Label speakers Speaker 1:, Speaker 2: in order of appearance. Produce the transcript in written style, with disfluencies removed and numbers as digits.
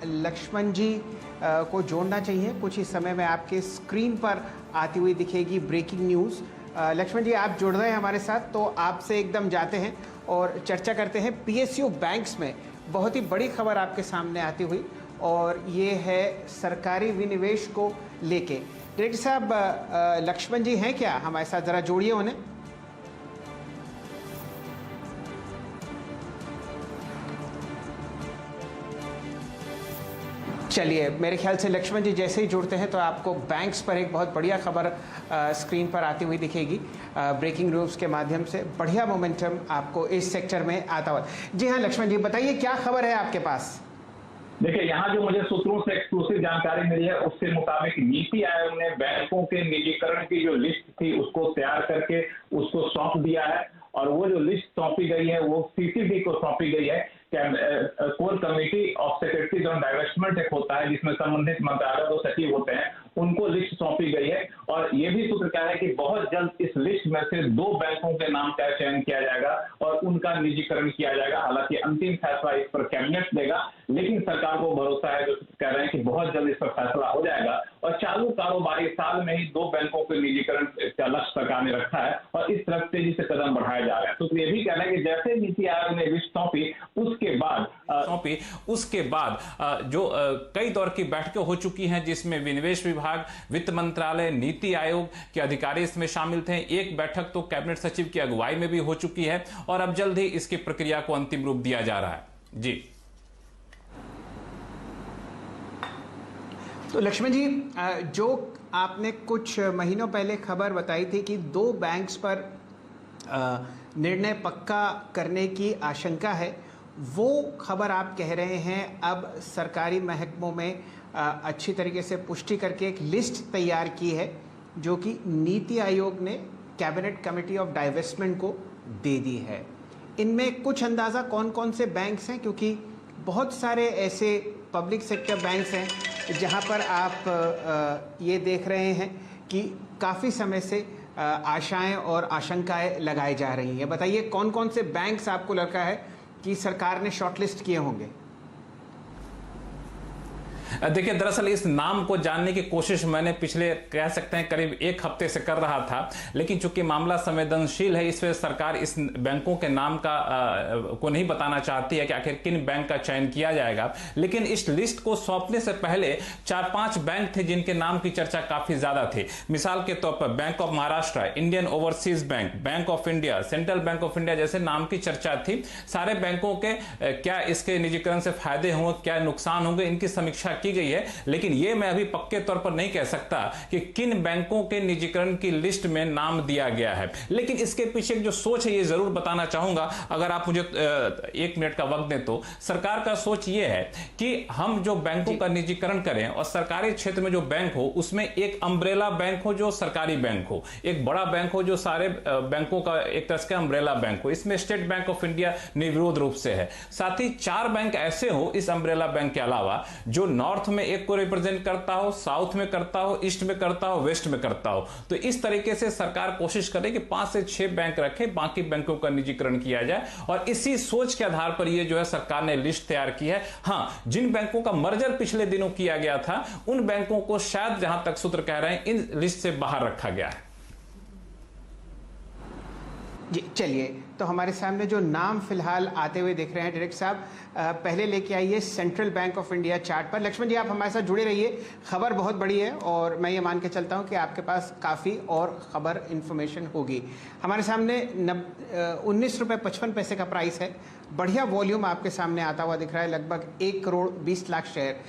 Speaker 1: लक्ष्मण जी को जोड़ना चाहिए। कुछ ही समय में आपके स्क्रीन पर आती हुई दिखेगी ब्रेकिंग न्यूज़। लक्ष्मण जी आप जुड़ रहे हैं हमारे साथ, तो आपसे एकदम जाते हैं और चर्चा करते हैं पीएसयू बैंक्स में बहुत ही बड़ी खबर आपके सामने आती हुई, और ये है सरकारी विनिवेश को लेके। डायरेक्टर साहब लक्ष्मण जी हैं क्या हमारे साथ, ज़रा जोड़िए उन्हें। चलिए, मेरे ख्याल से लक्ष्मण जी जैसे ही जुड़ते हैं तो आपको बैंक्स पर एक बहुत बढ़िया खबर स्क्रीन पर आती हुई दिखेगी। ब्रेकिंग न्यूज़ के माध्यम से बढ़िया मोमेंटम आपको इस सेक्टर में आता हुआ। जी हाँ लक्ष्मण जी, बताइए क्या खबर है आपके पास।
Speaker 2: देखिए, यहाँ जो मुझे सूत्रों से एक्सक्लूसिव जानकारी मिली है उसके मुताबिक नीति आयोग ने बैंकों के निजीकरण की जो लिस्ट थी उसको तैयार करके उसको सौंप दिया है, और वो जो लिस्ट सौंपी गई है वो सीसीबी को सौंपी गई है। Core committee of secretaries on divestment एक होता है जिसमें संबंधित मंत्रालय को सचिव होते हैं, उनको लिस्ट सौंपी गई है। और ये भी सूत्र कह रहे हैं कि बहुत जल्द इस लिस्ट में से 2 बैंकों के नाम का चयन किया जाएगा और उनका निजीकरण किया जाएगा। हालांकि अंतिम फैसला इस पर कैबिनेट देगा, लेकिन सरकार को भरोसा है, जो कह रहे हैं कि बहुत जल्द इस पर फैसला हो जाएगा और चालू कारोबारी साल में ही 2 बैंकों के निजीकरण का लक्ष्य सरकार ने रखा है और इस तरफ तेजी से कदम बढ़ाया जा रहा है। तो ये भी कहना है कि जैसे नीति आयोग ने लिस्ट सौंपी
Speaker 3: उसके बाद जो कई दौर की बैठकें हो चुकी हैं जिसमें विनिवेश विभाग, वित्त मंत्रालय, नीति आयोग के अधिकारी इसमें शामिल थे। एक बैठक तो कैबिनेट सचिव की अगुवाई में भी हो चुकी है और अब जल्द ही इसकी प्रक्रिया को अंतिम रूप दिया जा रहा है। जी
Speaker 1: तो लक्ष्मण जी, जो आपने कुछ महीनों पहले खबर बताई थी कि 2 बैंक्स पर निर्णय पक्का करने की आशंका है, वो खबर आप कह रहे हैं अब सरकारी महकमों में अच्छी तरीके से पुष्टि करके एक लिस्ट तैयार की है जो कि नीति आयोग ने कैबिनेट कमेटी ऑफ डाइवेस्टमेंट को दे दी है। इनमें कुछ अंदाज़ा कौन कौन से बैंक्स हैं, क्योंकि बहुत सारे ऐसे पब्लिक सेक्टर बैंक्स हैं जहां पर आप ये देख रहे हैं कि काफ़ी समय से आशाएं और आशंकाएं लगाई जा रही हैं। बताइए कौन कौन से बैंक्स आपको लगता है कि सरकार ने शॉर्टलिस्ट किए होंगे।
Speaker 3: देखिए, दरअसल इस नाम को जानने की कोशिश मैंने पिछले कह सकते हैं करीब 1 हफ्ते से कर रहा था, लेकिन चूंकि मामला संवेदनशील है इस वजह सरकार इस बैंकों के नाम का को नहीं बताना चाहती है कि आखिर किन बैंक का चयन किया जाएगा। लेकिन इस लिस्ट को सौंपने से पहले 4-5 बैंक थे जिनके नाम की चर्चा काफी ज्यादा थी। मिसाल के तौर पर bank of Maharashtra, Indian overseas bank, bank of India, central bank of India जैसे नाम की चर्चा थी। सारे बैंकों के क्या इसके निजीकरण से फायदे होंगे, क्या नुकसान होंगे, इनकी समीक्षा की गई है। लेकिन यह मैं अभी पक्के तौर पर नहीं कह सकता कि किन बैंकों के निजीकरण की लिस्ट में नाम दिया गया है। लेकिन इसके पीछे जो सोच है ये जरूर बताना चाहूंगा, अगर आप मुझे 1 मिनट का वक्त दें तो। सरकार का सोच ये है कि हम जो बैंकों का निजीकरण करें और सरकारी क्षेत्र में जो बैंक हो उसमें एक अम्ब्रेला बैंक हो जो सरकारी बैंक हो, एक बड़ा बैंक हो जो सारे बैंकों का एक तरह से अम्ब्रेला बैंक हो। इसमें स्टेट बैंक ऑफ इंडिया निर्विरोध रूप से है। साथ ही 4 बैंक ऐसे हो इस अम्ब्रेला बैंक के अलावा जो नॉर्थ में एक को रिप्रेजेंट करता हो, साउथ में करता हो, ईस्ट में करता हो, वेस्ट में करता हो। तो इस तरीके से सरकार कोशिश करे कि 5 से 6 बैंक रखे, बाकी बैंकों का निजीकरण किया जाए। और इसी सोच के आधार पर ये जो है सरकार ने लिस्ट तैयार की है। हां, जिन बैंकों का मर्जर पिछले दिनों किया गया था उन बैंकों को शायद, जहां तक सूत्र कह रहे हैं, इन लिस्ट से बाहर रखा गया है।
Speaker 1: जी चलिए, तो हमारे सामने जो नाम फिलहाल आते हुए दिख रहे हैं डायरेक्टर साहब, पहले लेके आइए central bank of India chart पर। लक्ष्मण जी आप हमारे साथ जुड़े रहिए, खबर बहुत बड़ी है और मैं ये मान के चलता हूँ कि आपके पास काफ़ी और ख़बर इन्फॉर्मेशन होगी। हमारे सामने 19 रुपये 55 पैसे का प्राइस है। बढ़िया वॉल्यूम आपके सामने आता हुआ दिख रहा है, लगभग 1 करोड़ 20 लाख शेयर।